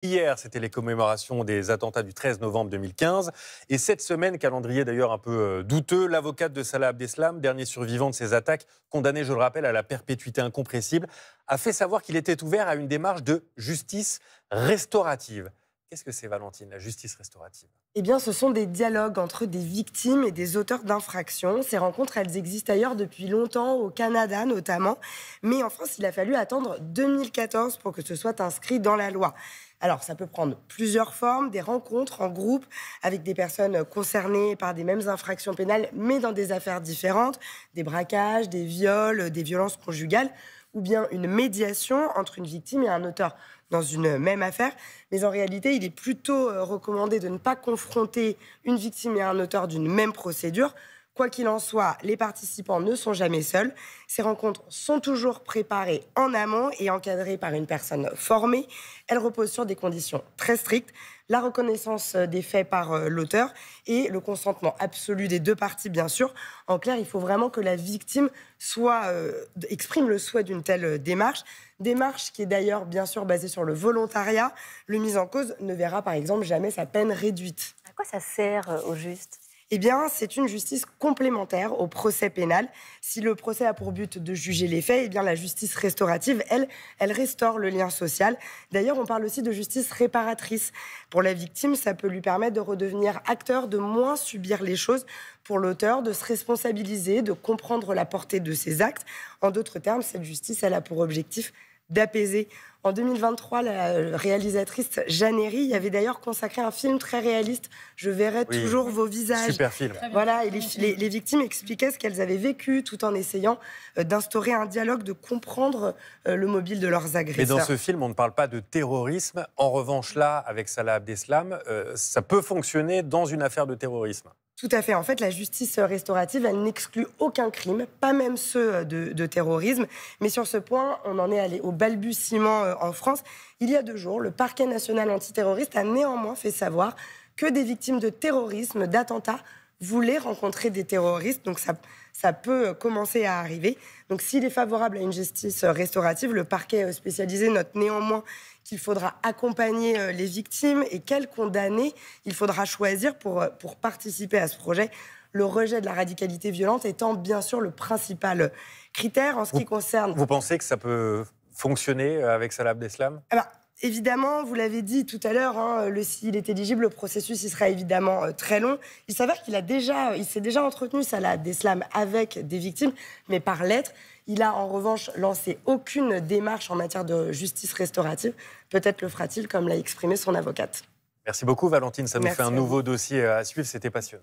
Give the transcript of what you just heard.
Hier, c'était les commémorations des attentats du 13 novembre 2015. Et cette semaine, calendrier d'ailleurs un peu douteux, l'avocate de Salah Abdeslam, dernier survivant de ces attaques, condamné, je le rappelle, à la perpétuité incompressible, a fait savoir qu'il était ouvert à une démarche de justice restaurative. Qu'est-ce que c'est, Valentine, la justice restaurative? Eh bien, ce sont des dialogues entre des victimes et des auteurs d'infractions. Ces rencontres, elles existent ailleurs depuis longtemps, au Canada notamment. Mais en France, il a fallu attendre 2014 pour que ce soit inscrit dans la loi. Alors, ça peut prendre plusieurs formes, des rencontres en groupe avec des personnes concernées par des mêmes infractions pénales, mais dans des affaires différentes, des braquages, des viols, des violences conjugales, ou bien une médiation entre une victime et un auteur dans une même affaire. Mais en réalité, il est plutôt recommandé de ne pas confronter une victime et un auteur d'une même procédure. Quoi qu'il en soit, les participants ne sont jamais seuls. Ces rencontres sont toujours préparées en amont et encadrées par une personne formée. Elles reposent sur des conditions très strictes, la reconnaissance des faits par l'auteur et le consentement absolu des deux parties, bien sûr. En clair, il faut vraiment que la victime exprime le souhait d'une telle démarche qui est d'ailleurs bien sûr basée sur le volontariat. Le mis en cause ne verra par exemple jamais sa peine réduite. À quoi ça sert au juste? Eh bien, c'est une justice complémentaire au procès pénal. Si le procès a pour but de juger les faits, eh bien, la justice restaurative, elle restaure le lien social. D'ailleurs, on parle aussi de justice réparatrice. Pour la victime, ça peut lui permettre de redevenir acteur, de moins subir les choses. Pour l'auteur, de se responsabiliser, de comprendre la portée de ses actes. En d'autres termes, cette justice, elle a pour objectif d'apaiser. En 2023, la réalisatrice Jeanne Herry y avait d'ailleurs consacré un film très réaliste. Je verrai toujours vos visages. Super film. Voilà, et les victimes expliquaient ce qu'elles avaient vécu tout en essayant d'instaurer un dialogue, de comprendre le mobile de leurs agresseurs. Mais dans ce film, on ne parle pas de terrorisme. En revanche, là, avec Salah Abdeslam, ça peut fonctionner dans une affaire de terrorisme. Tout à fait. En fait, la justice restaurative, elle n'exclut aucun crime, pas même ceux de terrorisme. Mais sur ce point, on en est allé au balbutiement en France. Il y a 2 jours, le parquet national antiterroriste a néanmoins fait savoir que des victimes de terrorisme, d'attentats, voulaient rencontrer des terroristes. Donc ça peut commencer à arriver. Donc s'il est favorable à une justice restaurative, le parquet spécialisé note néanmoins qu'il faudra accompagner les victimes et quels condamnés il faudra choisir pour participer à ce projet. Le rejet de la radicalité violente étant bien sûr le principal critère en ce qui concerne... Vous pensez que ça peut fonctionner avec Salah Abdeslam? Évidemment, vous l'avez dit tout à l'heure, s'il est éligible, le processus il sera évidemment très long. Il s'avère qu'il s'est déjà entretenu, Salah Abdeslam, avec des victimes, mais par lettre. Il a en revanche lancé aucune démarche en matière de justice restaurative. Peut-être le fera-t-il, comme l'a exprimé son avocate. Merci beaucoup, Valentine. Ça nous Merci fait un à vous. nouveau dossier à suivre. C'était passionnant.